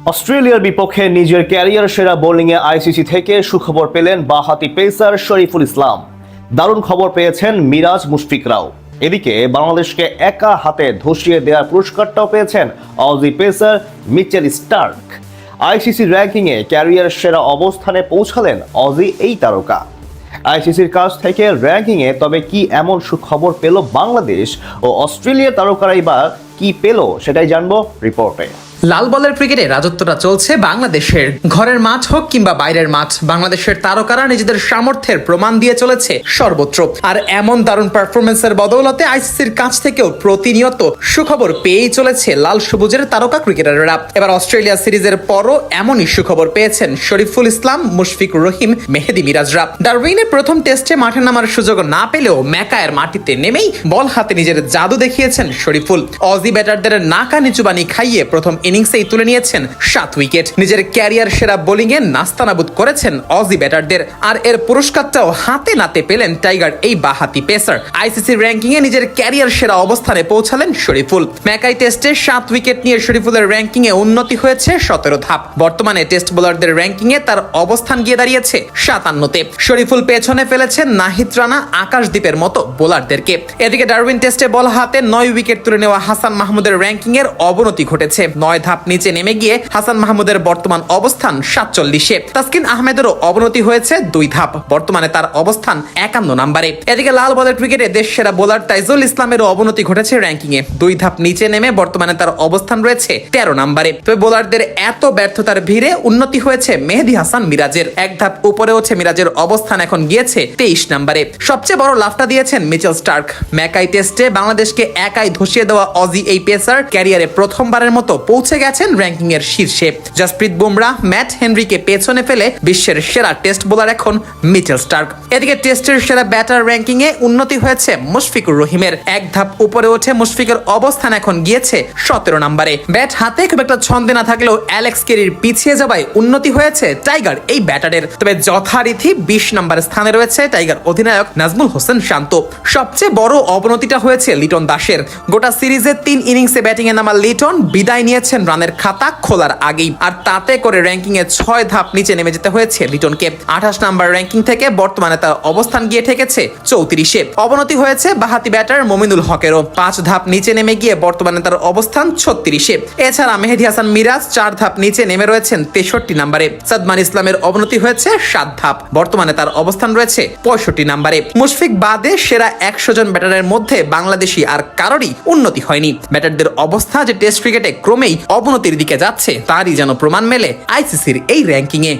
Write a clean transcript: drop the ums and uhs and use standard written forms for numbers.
অস্ট্রেলিয়ার বিপক্ষে নিজের ক্যারিয়ার সেরা বোলিংয়ে আইসিসি থেকে সুখবর পেলেন বাঁহাতি পেসার শরীফুল ইসলাম। দারুণ খবর পেয়েছেন মিরাজ মুশফিকরাও। এদিকে বাংলাদেশকে একা হাতে ধসিয়ে দেওয়ার পুরস্কারটাও পেয়েছেন Aussie pacer Mitchell Starc. ICC র্যাঙ্কিংয়ে ক্যারিয়ার সেরা অবস্থানে পৌঁছালেন অজি এই তারকা। আইসিসির কাছ থেকে র্যাঙ্কিংয়ে তবে কি এমন সুখবর পেল বাংলাদেশ ও অস্ট্রেলিয়ার তারকারাই বা কি পেল, সেটাই জানবো রিপোর্টে। লাল বলের ক্রিকেটে রাজত্বটা চলছে বাংলাদেশের। ঘরের মাঠ হোক কিংবা বাইরের মাঠ, বাংলাদেশের তারকারা নিজেদের সামর্থ্যের প্রমাণ দিয়ে চলেছে সর্বত্র। আর এমন দারুণ পারফরমেন্সের বদৌলতে আইসিসির কাছ থেকেও প্রতিনিয়ত সুখবর পেয়েই চলেছে লাল সবুজের তারকা ক্রিকেটাররা। এবার অস্ট্রেলিয়া সিরিজের পরও এমনই সুখবর পেয়েছেন শরীফুল ইসলাম, মুশফিকুর রহিম, মেহেদী মিরাজরা। ডারউইনের প্রথম টেস্টে মাঠে নামার সুযোগ না পেলেও ম্যাকায়ের মাটিতে নেমেই বল হাতে নিজের জাদু দেখিয়েছেন শরীফুল। অজি ব্যাটারদের নাকা নিচু বানি খাইয়ে প্রথম ইনিংসেই তুলে নিয়েছেন 7 উইকেট। নিজের ক্যারিয়ার সেরা বোলিংয়ে নাস্তানাবুদ করেছেন অজি ব্যাটারদের। আর এর পুরস্কারটাও হাতে নাতে পেলেন টাইগার এই বাঁহাতি পেসার। আইসিসি র্যাঙ্কিংয়ে নিজের ক্যারিয়ার সেরা অবস্থানে পৌঁছালেন শরীফুল। ম্যাকাই টেস্টে 7 উইকেট নিয়ে শরীফুলের র্যাঙ্কিংয়ে উন্নতি হয়েছে 17 ধাপ। বর্তমানে টেস্ট বোলারদের র্যাঙ্কিংয়ে তার অবস্থান গিয়ে দাঁড়িয়েছে 57-তে। শরীফুল পেছনে ফেলেছেন নাহিদ রানা, আকাশদ্বীপের মতো বোলারদেরকে। এদিকে ডারউইন টেস্টে বল হাতে 9 উইকেট তুলে নেওয়া হাসান মাহমুদের র্যাঙ্কিংয়ের অবনতি ঘটেছে। 9 ধাপ নিচে নেমে গিয়ে হাসান মাহমুদের বর্তমান অবস্থান 47-এ। তাসকিন আহমেদেরও অবনতি হয়েছে 2 ধাপ, বর্তমানে তার অবস্থান 51 নম্বরে। এদিকে লাল বলের ক্রিকেটে দেশ সেরা বোলার তাইজুল ইসলামেরও অবনতি ঘটেছে র্যাঙ্কিংয়ে। 2 ধাপ নিচে নেমে বর্তমানে তার অবস্থান রয়েছে 13 নম্বরে। তবে বোলারদের এত ব্যর্থতার ভিড়ে উন্নতি হয়েছে মেহেদী হাসান মিরাজের। 1 ধাপ উপরে উঠে মিরাজের অবস্থান এখন গিয়েছে 23 নম্বরে। সবচেয়ে বড় লাভটা দিয়েছেন মিচেল স্টার্ক। ম্যাকাই টেস্টে বাংলাদেশকে একাই ধসিয়ে দেওয়া অজি এই পেসার ক্যারিয়ারে প্রথমবারের মতো পৌঁছে গেছেন র্যাঙ্কিং এর শীর্ষে। জসপ্রীত বুমরাহ, ম্যাট হেনরিকে পেছনে ফেলে বিশ্বের সেরা টেস্ট বোলার এখন মিচেল স্টার্ক। এদিকে টেস্টের সেরা ব্যাটার র্যাঙ্কিং এ উন্নতি হয়েছে মুশফিকুর রহিমের। 1 ধাপ উপরে উঠে মুশফিকের অবস্থান এখন গিয়েছে 17 নম্বরে। ব্যাট হাতে খুব একটা ছন্দে না থাকলেও অ্যালেক্স কেরির পিছিয়ে যাওয়ায় উন্নতি হয়েছে টাইগার এই ব্যাটারের। তবে যথারীতি 20 নম্বর স্থানে রয়েছে টাইগার অধিনায়ক নাজমুল হোসেন শান্ত। সবচেয়ে বড় অবনতিটা হয়েছে লিটন দাসের। গোটা সিরিজে 3 ইনিংসে ব্যাটিং এ নামা লিটন বিদায় নিয়েছেন রানের খাতা খোলার আগেই। আর তাতে করে র্যাঙ্কিং এ 6 ধাপ নিচে নেমে যেতে হয়েছে লিটনকে। 28 নম্বর র্যাঙ্কিং থেকে বর্তমানে তার অবস্থান গিয়ে ঠেকেছে 34-এ। অবনতি হয়েছে বাঁহাতি ব্যাটার মমিনুল হকেরও। 5 ধাপ নিচে নেমে গিয়ে বর্তমানে তার অবস্থান 36-এ। এছাড়া মেহেদী হাসান মিরাজ 4 ধাপ নিচে নেমে রয়েছেন 63 নম্বরে। সাদমান ইসলামের অবনতি হয়েছে 7 ধাপ, বর্তমানে তার অবস্থান রয়েছে 65 নম্বরে। মুশফিক বাদে সেরা 100 জন ব্যাটারের মধ্যে বাংলাদেশি আর কারোরই উন্নতি হয়নি। ব্যাটারদের অবস্থা যে টেস্ট ক্রিকেটে ক্রমেই অবনতির দিকে যাচ্ছে তারই যেন প্রমাণ মেলে আইসিসির এই র্যাঙ্কিংয়ে।